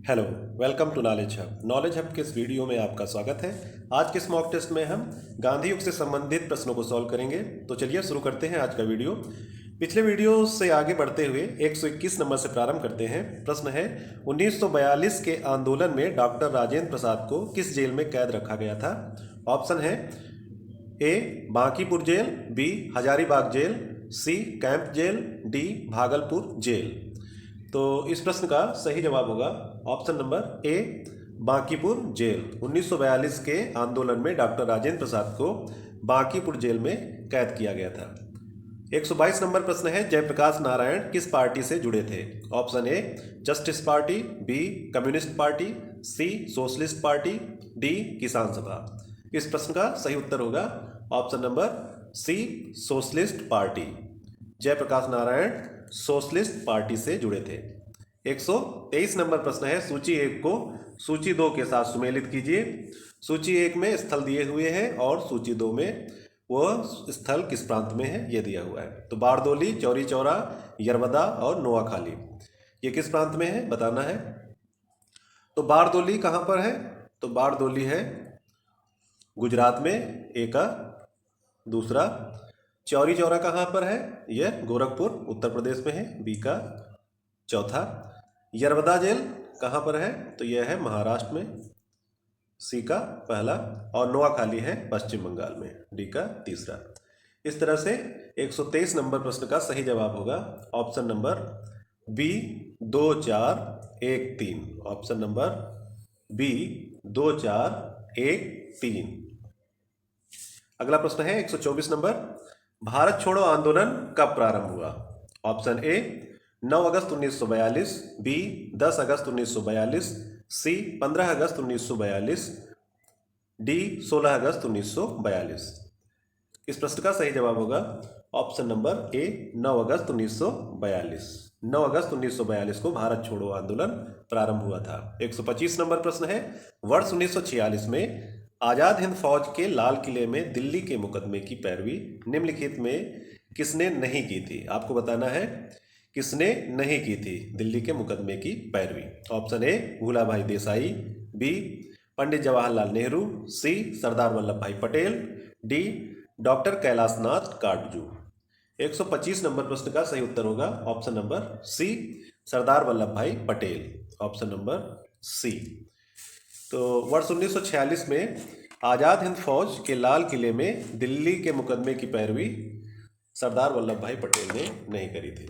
Hello, welcome to knowledge hub. Knowledge hub के इस video में आपका स्वागत है। आज के इस मॉक टेस्ट में हम गांधी युग से संबंधित प्रश्नों को सॉल्व करेंगे। तो चलिए शुरू करते हैं आज का वीडियो। पिछले वीडियो से आगे बढ़ते हुए 121 नंबर से प्रारंभ करते हैं। प्रश्न है, 1942 के आंदोलन में डॉक्टर राजेंद्र प्रसाद को किस जेल में कैद रखा गया था? ऑप्शन है A Bankipur jail, B Hazaribagh jail, C camp jail, D Bhagalpur jail. तो इस प्रश्न का सही जवाब होगा option number A Bankipur jail. 1942 के आंदोलन में डॉक्टर राजेंद्र प्रसाद को बांकीपुर जेल में कैद किया गया था। 122 नंबर प्रश्न है, जयप्रकाश नारायण किस पार्टी से जुड़े थे? Option A Justice Party, B Communist Party, C Socialist Party, D Kisan Sabha. इस प्रश्न का सही उत्तर होगा option number C Socialist Party. Jayaprakash Narayan Socialist Party से जुड़े थे। 123 नंबर प्रश्न है, सूची 1 को सूची 2 के साथ सुमेलित कीजिए। सूची 1 में स्थल दिए हुए हैं और सूची 2 में वह स्थल किस प्रांत में है ये दिया हुआ है। तो बारदोली, चौरी चौरा, यरवदा और नोआखाली ये किस प्रांत में है बताना है। तो बारदोली कहाँ पर है? तो बारदोली है गुजरात में, ए का दूसरा। चौरी चौरा कहाँ पर है? यह गोरखपुर उत्तर प्रदेश में है, बी का चौथा। यरवदा जेल कहाँ पर है? तो यह है महाराष्ट्र में, सी का पहला। और नोआखाली है पश्चिम बंगाल में, डी का तीसरा। इस तरह से 123 नंबर प्रश्न का सही जवाब होगा option number B 2 4 1 3। Option number B 2 4 1 3। अगला प्रश्न है 124 नंबर, भारत छोड़ो आंदोलन कब प्रारंभ हुआ? ऑप्शन ए 9 अगस्त 1942, बी 10 अगस्त 1942, सी 15 अगस्त 1942, डी 16 अगस्त 1942। इस प्रश्न का सही जवाब होगा ऑप्शन नंबर ए 9 अगस्त 1942। 9 अगस्त 1942 को भारत छोड़ो आंदोलन प्रारंभ हुआ था। 125 नंबर प्रश्न है, वर्ष 1946 में आजाद हिंद फौज के लाल किले में दिल्ली के मुकदमे की पैरवी निम्नलिखित में किसने नहीं की थी? आपको बताना है किसने नहीं की थी दिल्ली के मुकदमे की पैरवी। Option A Bhulabhai Desai, B Pandit Jawaharlal Nehru, C Sardar Vallabh Bhai Patel, D doctor Kailashnath Katju. 125 number प्रश्न का सही उत्तर होगा option number C Sardar Vallabh Bhai Patel. Option number सी। तो वर्ष 1946 में आज़ाद हिंद फौज के लाल किले में दिल्ली के मुकदमे की पैरवी सरदार वल्लभ भाई पटेल ने नहीं करी थी।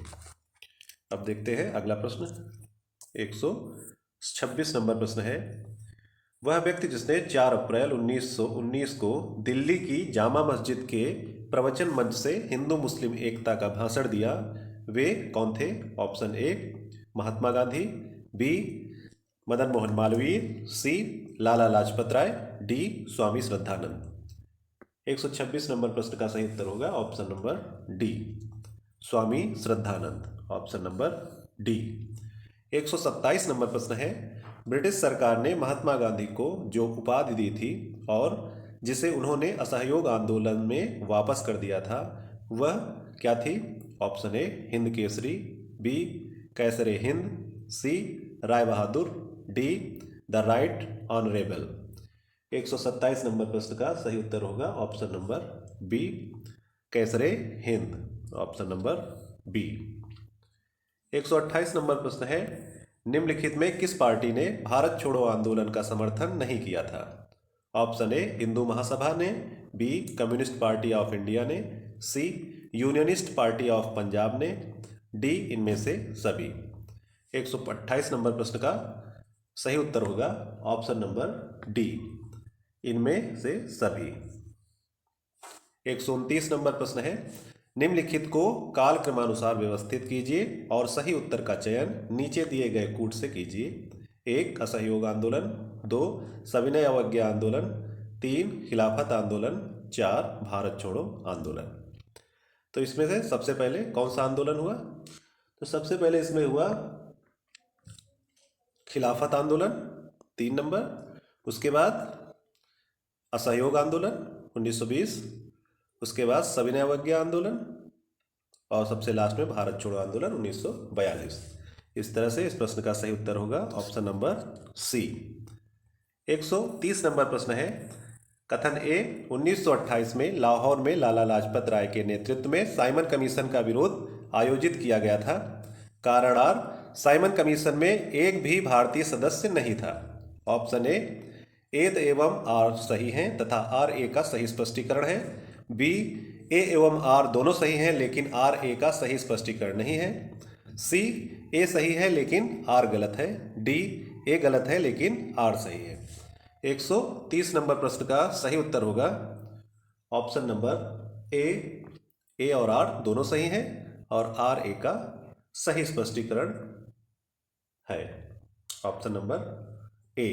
अब देखते हैं अगला प्रश्न। 126 नंबर प्रश्न है, वह व्यक्ति जिसने 4 अप्रैल 1919 को दिल्ली की जामा मस्जिद के प्रवचन मंच से हिंदू मुस्लिम एकता का भाषण दिया, वे कौन थे? Option A Mahatma Gandhi, B Madan Mohan Malviya, C Lala Lajpat Rai, D Swami Shraddhanand. 126 number प्रश्न का सही उत्तर होगा option number D Swami Shraddhanand. Option number D. 127 number प्रश्न है, ब्रिटिश सरकार ने महात्मा गांधी को जो उपाधि दी थी और जिसे उन्होंने असहयोग आंदोलन में वापस कर दिया था वह क्या थी? Option A Hind Kesari, B Kaisare Hind, C Rai Bahadur, D the right honourable. 127 number प्रश्न का सही उत्तर होगा option number B Kaisare Hind. Option number B. 128 number प्रश्न है, निम्नलिखित में किस पार्टी ने भारत छोड़ो आंदोलन का समर्थन नहीं किया था? ऑप्शन ए हिंदू महासभा ने, B Communist Party of India ने, C Unionist Party of Punjab ने, डी इनमें से सभी। 128 नंबर प्रश्न का सही उत्तर होगा ऑप्शन नंबर डी इनमें से सभी। 129 नंबर प्रश्न है, निम्नलिखित को काल क्रमानुसार व्यवस्थित कीजिए और सही उत्तर का चयन नीचे दिए गए कूट से कीजिए। 1 असहयोग आंदोलन, 2 सविनय अवज्ञा आंदोलन, 3 खिलाफत आंदोलन, 4 भारत छोड़ो आंदोलन। तो इसमें से सबसे पहले कौन सा आंदोलन हुआ? तो सबसे पहले इसमें हुआ खिलाफत आंदोलन 3 नंबर, उसके बाद असहयोग आंदोलन 1920, उसके बाद सविनय अवज्ञा आंदोलन और सबसे लास्ट में भारत छोड़ो आंदोलन 1942। इस तरह से इस प्रश्न का सही उत्तर होगा ऑप्शन नंबर सी। 130 नंबर प्रश्न है, कथन ए, 1928 में लाहौर में लाला लाजपत राय के नेतृत्व में साइमन कमीशन का विरोध आयोजित किया गया था। कारण आर, साइमन कमीशन में एक भी भारतीय सदस्य नहीं था। ऑप्शन ए एवं आर सही हैं तथा आर ए का सही स्पष्टीकरण है। बी, ए एवं आर दोनों सही हैं लेकिन आर ए का सही स्पष्टीकरण नहीं है। सी, ए सही है लेकिन आर गलत है। डी, ए गलत है लेकिन आर सही है। 130 नंबर प्रश्न का सही उत्तर होगा ऑप्शन नंबर ए और आर दोनों सही हैं और आर ए का सही स्पष्टीकरण है ऑप्शन नंबर ए।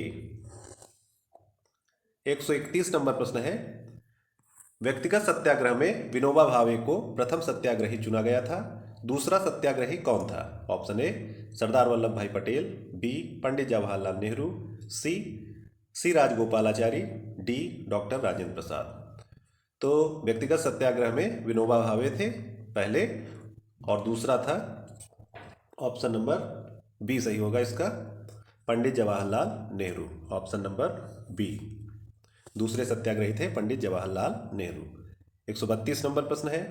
131 नंबर प्रश्न है, व्यक्तिगत सत्याग्रह में विनोबा भावे को प्रथम सत्याग्रही चुना गया था। दूसरा सत्याग्रही कौन था? ऑप्शन ए, सरदार वल्लभ भाई पटेल। बी, पंडित जवाहरलाल नेहरू। सी राजगोपालाचारी। डी, डॉक्टर राजेंद्र प्रसाद। तो व्यक्तिगत सत्याग्रह में विनोबा भावे थे पहले और दूसरा था ऑप्शन नंबर बी सही होगा इसका, Pandit Jawaharlal Nehru. Option number B, दूसरे सत्याग्रही थे पंडित जवाहरलाल नेहरू। 132 नंबर प्रश्न है,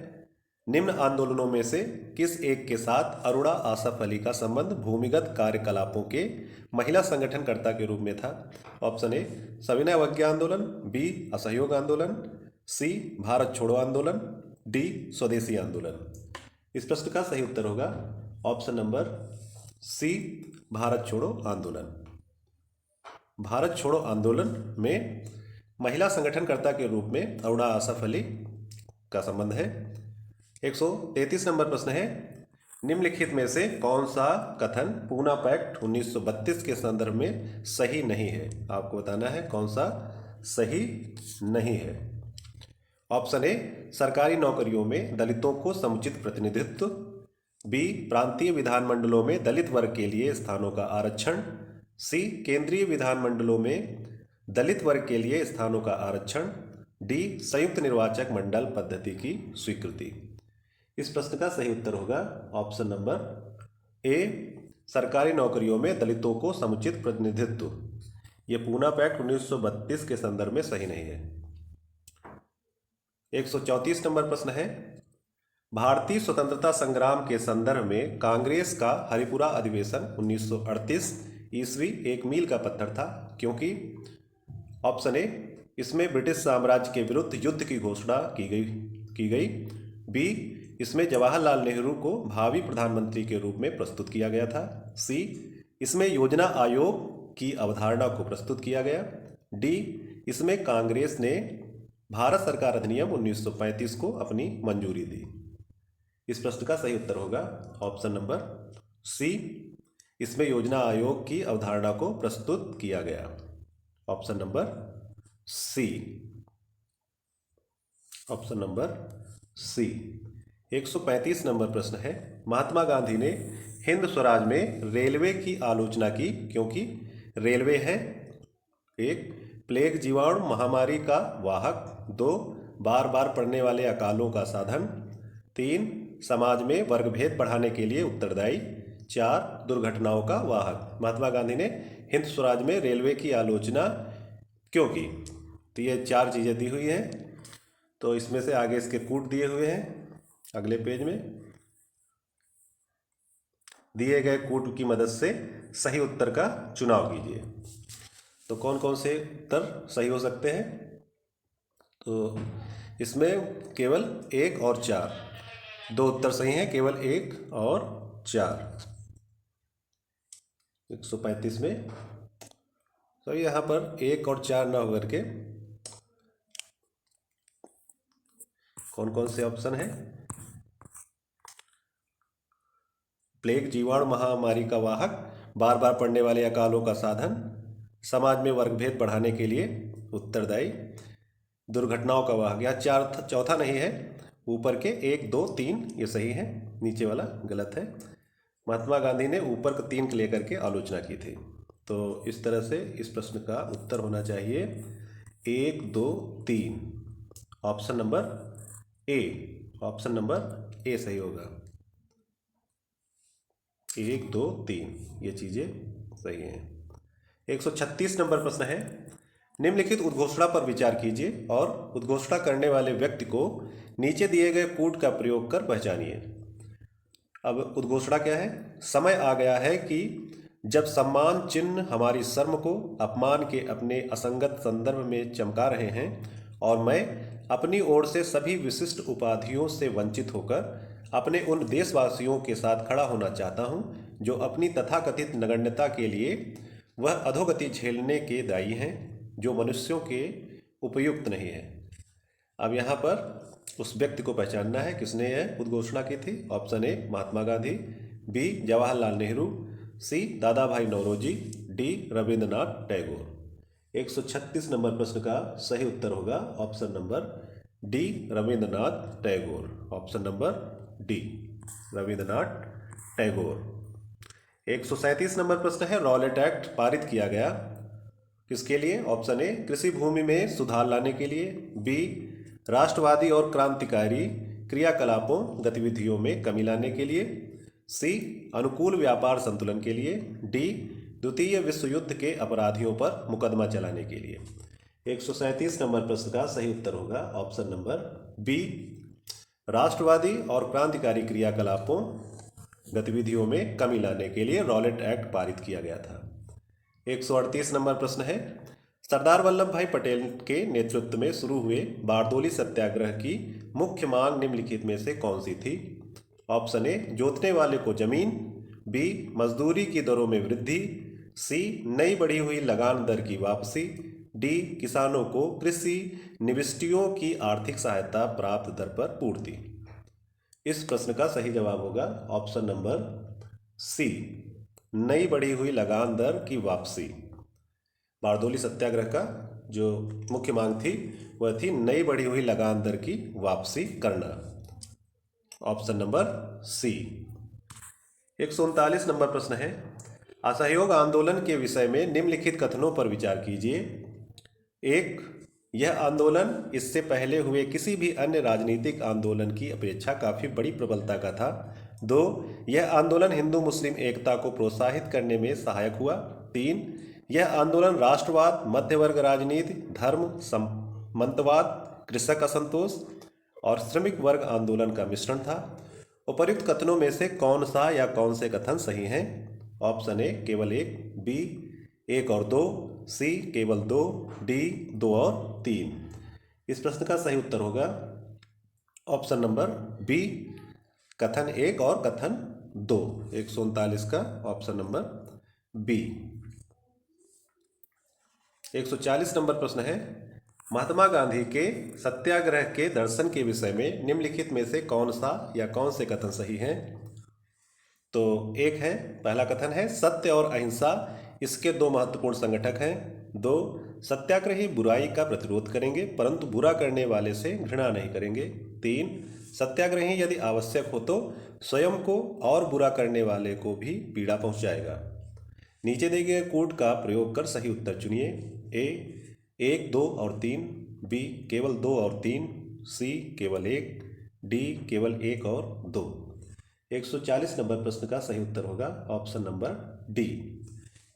निम्न आंदोलनों में से किस एक के साथ अरुणा आसफ अली का संबंध भूमिगत कार्यकलापों के महिला संगठनकर्ता के रूप में था? ऑप्शन ए, सविनय अवज्ञा आंदोलन। बी, असहयोग आंदोलन। सी, भारत छोड़ो आंदोलन। डी, स्वदेशी आंदोलन। इस प्रश्न का सही उत्तर होगा ऑप्शन नंबर सी, भारत छोड़ो आंदोलन। भारत छोड़ो आंदोलन में महिला संगठनकर्ता के रूप में अरुणा आसफ अली का संबंध है। 133 नंबर प्रश्न है, निम्नलिखित में से कौन सा कथन पूना पैक्ट 1932 के संदर्भ में सही नहीं है? आपको बताना है कौन सा सही नहीं है। ऑप्शन ए, सरकारी नौकरियों में दलितों को समुचित प्रतिनिधित्व। बी, प्रांतीय विधानमंडलों में दलित वर्ग के लिए स्थानों का आरक्षण। सी, केंद्रीय विधानमंडलों में दलित वर्ग के लिए स्थानों का आरक्षण। डी, संयुक्त निर्वाचक मंडल पद्धति की स्वीकृति। इस प्रश्न का सही उत्तर होगा ऑप्शन नंबर ए, सरकारी नौकरियों में दलितों को समुचित प्रतिनिधित्व। यह पूना पैक्ट 1932 के संदर्भ में सही नहीं है। 134 नंबर प्रश्न है, भारतीय स्वतंत्रता संग्राम के संदर्भ में कांग्रेस का हरिपुरा अधिवेशन 1938 ईस्वी एक मील का पत्थर था क्योंकि ऑप्शन ए, इसमें ब्रिटिश साम्राज्य के विरुद्ध युद्ध की घोषणा की गई। बी, इसमें जवाहरलाल नेहरू को भावी प्रधानमंत्री के रूप में प्रस्तुत किया गया था। सी, इसमें योजना आयोग की अवधारणा को प्रस्तुत किया गया। डी, इसमें कांग्रेस ने भारत सरकार अधिनियम 1935 को अपनी मंजूरी दी। इस प्रश्न का सही उत्तर होगा ऑप्शन नंबर सी, इसमें योजना आयोग की अवधारणा को प्रस्तुत किया गया। Option number C, option number C. 135 number प्रश्न है, महात्मा गांधी ने हिंद स्वराज में रेलवे की आलोचना की क्योंकि रेलवे है एक, प्लेग जीवाणु महामारी का वाहक। 2, बार बार पड़ने वाले अकालों का साधन। 3, समाज में वर्गभेद बढ़ाने के लिए उत्तरदायी। 4, दुर्घटनाओं का वाहक। महात्मा गांधी ने हिंद स्वराज में रेलवे की आलोचना क्यों की? तो ये 4 चीज़ें दी हुई हैं, तो इसमें से आगे इसके कूट दिए हुए हैं। अगले पेज में दिए गए कूट की मदद से सही उत्तर का चुनाव कीजिए। तो कौन कौन से उत्तर सही हो सकते हैं? तो इसमें केवल 1 और 4, 2 उत्तर सही हैं, केवल 1 और 4। 135 में तो यहाँ पर 1 और 4 ना होकर के कौन कौन से ऑप्शन है? प्लेग जीवाणु महामारी का वाहक, बार बार पड़ने वाले अकालों का साधन, समाज में वर्गभेद बढ़ाने के लिए उत्तरदायी, दुर्घटनाओं का वाहक। यहाँ चौथा नहीं है, ऊपर के 1, 2, 3 ये सही है, नीचे वाला गलत है। महात्मा गांधी ने ऊपर को 3 लेकर के आलोचना की थी। तो इस तरह से इस प्रश्न का उत्तर होना चाहिए 1, 2, 3, ऑप्शन नंबर ए। ऑप्शन नंबर ए सही होगा। 1 2 3 ये चीज़ें सही हैं। 136 नंबर प्रश्न है, निम्नलिखित उद्घोषणा पर विचार कीजिए और उद्घोषणा करने वाले व्यक्ति को नीचे दिए गए कूट का प्रयोग कर पहचानिए। अब उद्घोषणा क्या है? समय आ गया है कि जब सम्मान चिन्ह हमारी शर्म को अपमान के अपने असंगत संदर्भ में चमका रहे हैं और मैं अपनी ओर से सभी विशिष्ट उपाधियों से वंचित होकर अपने उन देशवासियों के साथ खड़ा होना चाहता हूं जो अपनी तथाकथित नगण्यता के लिए वह अधोगति झेलने के दायी हैं जो मनुष्यों के उपयुक्त नहीं है। अब यहाँ पर उस व्यक्ति को पहचानना है किसने यह उद्घोषणा की थी। Option A Mahatma Gandhi, B Jawaharlal Nehru, C Dadabhai Naoroji, D Rabindranath Tagore. 136 number प्रश्न का सही उत्तर होगा option number D Rabindranath Tagore. Option number D Rabindranath Tagore. 137 number प्रश्न है, रॉलेट एक्ट पारित किया गया किसके लिए? ऑप्शन ए कृषि भूमि में सुधार लाने के लिए, बी राष्ट्रवादी और क्रांतिकारी क्रियाकलापों गतिविधियों में कमी लाने के लिए, सी अनुकूल व्यापार संतुलन के लिए, डी द्वितीय विश्व युद्ध के अपराधियों पर मुकदमा चलाने के लिए। 137 नंबर प्रश्न का सही उत्तर होगा ऑप्शन नंबर बी राष्ट्रवादी और क्रांतिकारी क्रियाकलापों गतिविधियों में कमी लाने के लिए रॉलेट एक्ट पारित किया गया था। 138 नंबर प्रश्न है, सरदार वल्लभ भाई पटेल के नेतृत्व में शुरू हुए बारदोली सत्याग्रह की मुख्य मांग निम्नलिखित में से कौन सी थी? ऑप्शन ए जोतने वाले को जमीन, बी मजदूरी की दरों में वृद्धि, सी नई बढ़ी हुई लगान दर की वापसी, डी किसानों को कृषि निविष्टियों की आर्थिक सहायता प्राप्त दर पर पूर्ति। इस प्रश्न का सही जवाब होगा ऑप्शन नंबर सी नई बढ़ी हुई लगान दर की वापसी। बारदोली सत्याग्रह का जो मुख्य मांग थी वह थी नई बढ़ी हुई लगान दर की वापसी करना। ऑप्शन नंबर सी। 139 नंबर प्रश्न है, असहयोग आंदोलन के विषय में निम्नलिखित कथनों पर विचार कीजिए। 1, यह आंदोलन इससे पहले हुए किसी भी अन्य राजनीतिक आंदोलन की अपेक्षा काफ़ी बड़ी प्रबलता का था। 2, यह आंदोलन हिंदू मुस्लिम एकता को प्रोत्साहित करने में सहायक हुआ। 3, यह आंदोलन राष्ट्रवाद, मध्यवर्ग राजनीति, धर्म, सामंतवाद, कृषक असंतोष और श्रमिक वर्ग आंदोलन का मिश्रण था। उपर्युक्त कथनों में से कौन सा या कौन से कथन सही हैं? ऑप्शन ए केवल 1, बी 1 और 2, सी केवल 2, डी 2 और 3। इस प्रश्न का सही उत्तर होगा ऑप्शन नंबर बी कथन 1 और कथन 2। 139 का ऑप्शन नंबर बी। 140 नंबर प्रश्न है, महात्मा गांधी के सत्याग्रह के दर्शन के विषय में निम्नलिखित में से कौन सा या कौन से कथन सही हैं? तो एक है, पहला कथन है सत्य और अहिंसा इसके दो महत्वपूर्ण संगठक हैं। 2, सत्याग्रही बुराई का प्रतिरोध करेंगे परंतु बुरा करने वाले से घृणा नहीं करेंगे। 3, सत्याग्रही यदि आवश्यक हो तो स्वयं को और बुरा करने वाले को भी पीड़ा पहुंचाएगा। नीचे दिए गए कोड का प्रयोग कर सही उत्तर चुनिए। ए 1, 2 और 3, बी केवल 2 और 3, सी केवल 1, डी केवल 1 और 2। 140 नंबर प्रश्न का सही उत्तर होगा ऑप्शन नंबर डी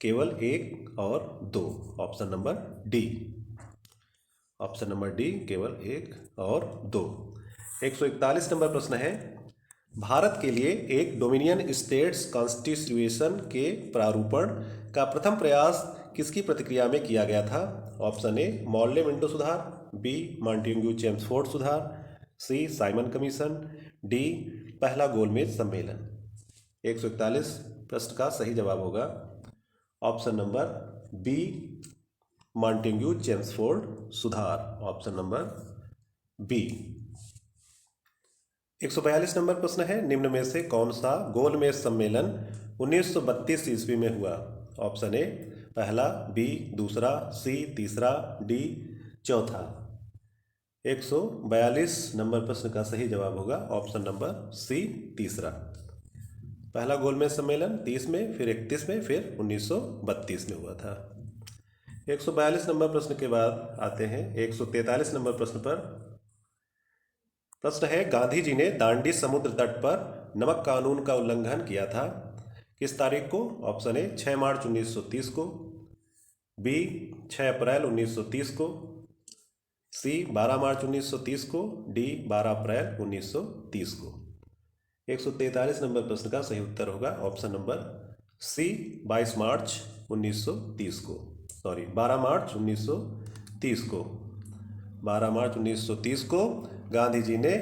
केवल 1 और 2। Option number D. Option number D केवल 1 और 2। 141 नंबर प्रश्न है, भारत के लिए एक डोमिनियन स्टेट्स कॉन्स्टिट्यूशन के प्रारूपण का प्रथम प्रयास किसकी प्रतिक्रिया में किया गया था? ऑप्शन ए मॉर्ले मिंटो सुधार, बी मॉन्टेग्यू चेम्सफोर्ड सुधार, सी साइमन कमीशन, डी पहला गोलमेज सम्मेलन। 141 प्रश्न का सही जवाब होगा option number B Montagu Chelmsford सुधार। Option number B. 142 नंबर प्रश्न है, निम्न में से कौन सा गोलमेज सम्मेलन 1932 ईस्वी में हुआ? ऑप्शन ए पहला, बी दूसरा, सी तीसरा, डी चौथा। 142 नंबर प्रश्न का सही जवाब होगा ऑप्शन नंबर सी तीसरा। पहला गोलमेज सम्मेलन 30 में, फिर 31 में, फिर 1932 में हुआ था। 142 नंबर प्रश्न के बाद आते हैं 143 नंबर प्रश्न पर। प्रश्न है, गांधी जी ने दांडी समुद्र तट पर नमक कानून का उल्लंघन किया था। किस तारीख को? ऑप्शन ए 6 मार्च 1930 को, बी 6 अप्रैल 1930 को, सी 12 मार्च 1930 को, डी 12 अप्रैल 1930 को। 143 नंबर प्रश्न का सही उत्तर होगा ऑप्शन नंबर सी 22 मार्च 1930 को, सॉरी 12 मार्च 1930 को। 12 मार्च 1930 को गांधी जी ने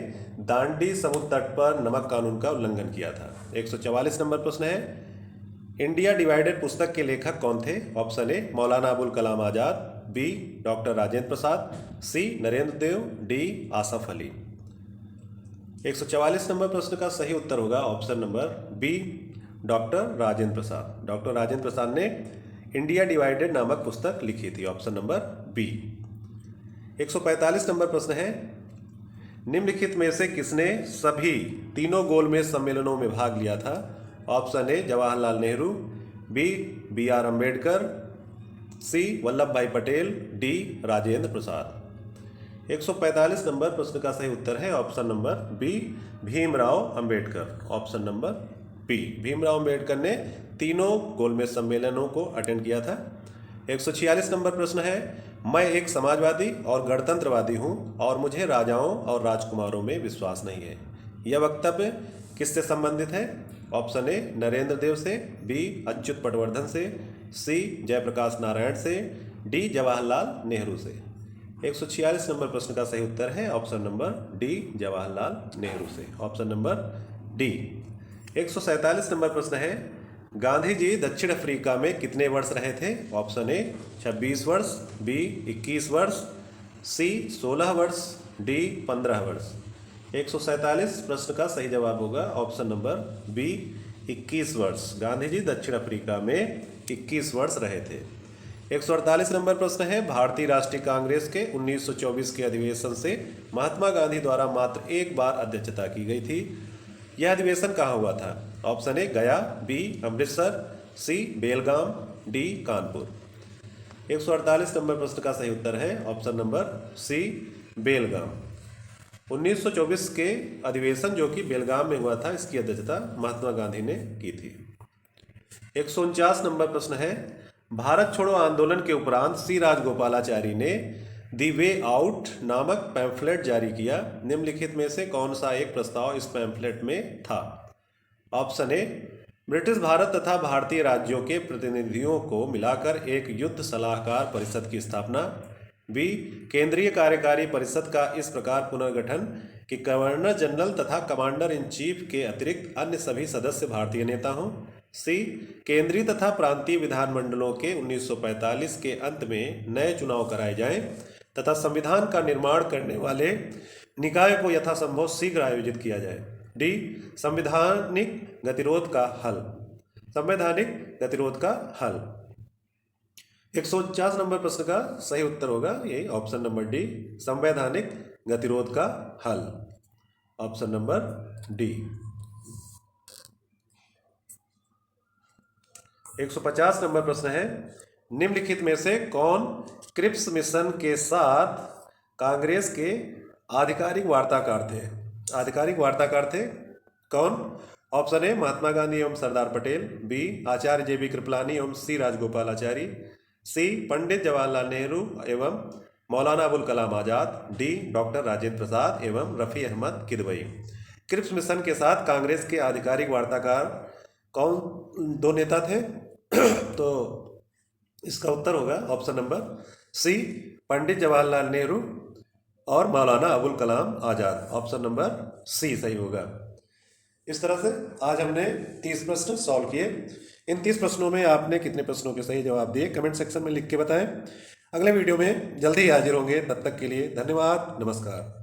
दांडी समुद्र तट पर नमक कानून का उल्लंघन किया था। 144 नंबर प्रश्न है, इंडिया डिवाइडेड पुस्तक के लेखक कौन थे? Option A Maulana Abul Kalam Azad, B doctor Rajendra Prasad, C Narendra Dev, D Asaf Ali. 144 number प्रश्न का सही उत्तर होगा option number B doctor Rajendra Prasad. Doctor Rajendra Prasad ने इंडिया डिवाइडेड नामक पुस्तक लिखी थी, ऑप्शन नंबर बी। 145 नंबर प्रश्न है, निम्नलिखित में से किसने सभी तीनों गोलमेज सम्मेलनों में भाग लिया था? Option A Jawaharlal Nehru, B B R Ambedkar, C Vallabh Bhai Patel, D Rajendra Prasad. 145 number प्रश्न का सही उत्तर है option number B Bhimrao Ambedkar. Option number B Bhimrao Ambedkar ने तीनों गोलमेज सम्मेलनों को अटेंड किया था। 146 नंबर प्रश्न है, मैं एक समाजवादी और गणतंत्रवादी हूं और मुझे राजाओं और राजकुमारों में विश्वास नहीं है। यह वक्तव्य किससे संबंधित है? ऑप्शन ए नरेंद्र देव से, बी अच्युत पटवर्धन से, सी जयप्रकाश नारायण से, डी जवाहरलाल नेहरू से। 146 नंबर प्रश्न का सही उत्तर है option number D Jawaharlal Nehru से। Option number D. 147 नंबर प्रश्न है, गांधी जी दक्षिण अफ्रीका में कितने वर्ष रहे थे? ऑप्शन ए 26 वर्ष, बी 21 वर्ष, सी 16 वर्ष, डी 15 वर्ष। 147 प्रश्न का सही जवाब होगा ऑप्शन नंबर बी 21 वर्ष। गांधी जी दक्षिण अफ्रीका में 21 वर्ष रहे थे। 148 नंबर प्रश्न है, भारतीय राष्ट्रीय कांग्रेस के 1924 के अधिवेशन से महात्मा गांधी द्वारा मात्र एक बार अध्यक्षता की गई थी। यह अधिवेशन कहाँ हुआ था? ऑप्शन ए गया, बी अमृतसर, सी बेलगाम, डी कानपुर। 148 नंबर प्रश्न का सही उत्तर है ऑप्शन नंबर सी बेलगाम। 1924 के अधिवेशन जो कि बेलगाम में हुआ था, इसकी अध्यक्षता महात्मा गांधी ने की थी। 149 नंबर प्रश्न है, भारत छोड़ो आंदोलन के उपरांत सी राजगोपालाचारी ने दी वे आउट नामक पैम्फलेट जारी किया। निम्नलिखित में से कौन सा एक प्रस्ताव इस पैम्फलेट में था? ऑप्शन ए ब्रिटिश भारत तथा भारतीय राज्यों के प्रतिनिधियों को मिलाकर एक युद्ध सलाहकार परिषद की स्थापना, बी केंद्रीय कार्यकारी परिषद का इस प्रकार पुनर्गठन कि गवर्नर जनरल तथा कमांडर इन चीफ के अतिरिक्त अन्य सभी सदस्य भारतीय नेता हों, सी केंद्रीय तथा प्रांतीय विधानमंडलों के 1945 के अंत में नए चुनाव कराए जाएं तथा संविधान का निर्माण करने वाले निकाय को यथासंभव शीघ्र आयोजित किया जाए, डी संवैधानिक गतिरोध का हल। संवैधानिक गतिरोध का हल। 149 नंबर प्रश्न का सही उत्तर होगा ये ऑप्शन नंबर डी संवैधानिक गतिरोध का हल। Option number D. 150 नंबर प्रश्न है, निम्नलिखित में से कौन क्रिप्स मिशन के साथ कांग्रेस के आधिकारिक वार्ताकार थे? आधिकारिक वार्ताकार थे कौन? ऑप्शन ए महात्मा गांधी एवं सरदार पटेल, बी आचार्य जे बी कृपलानी एवं सी राजगोपालाचारी, सी पंडित जवाहरलाल नेहरू एवं मौलाना अबुल कलाम आजाद, डी डॉक्टर राजेंद्र प्रसाद एवं रफ़ी अहमद किदवई। क्रिप्स मिशन के साथ कांग्रेस के आधिकारिक वार्ताकार कौन दो नेता थे? तो इसका उत्तर होगा ऑप्शन नंबर सी पंडित जवाहरलाल नेहरू और मौलाना अबुल कलाम आजाद। ऑप्शन नंबर सी सही होगा। इस तरह से आज हमने 30 प्रश्न सॉल्व किए। इन 30 प्रश्नों में आपने कितने प्रश्नों के सही जवाब दिए कमेंट सेक्शन में लिख के बताएं। अगले वीडियो में जल्दी ही हाजिर होंगे, तब तक के लिए धन्यवाद, नमस्कार।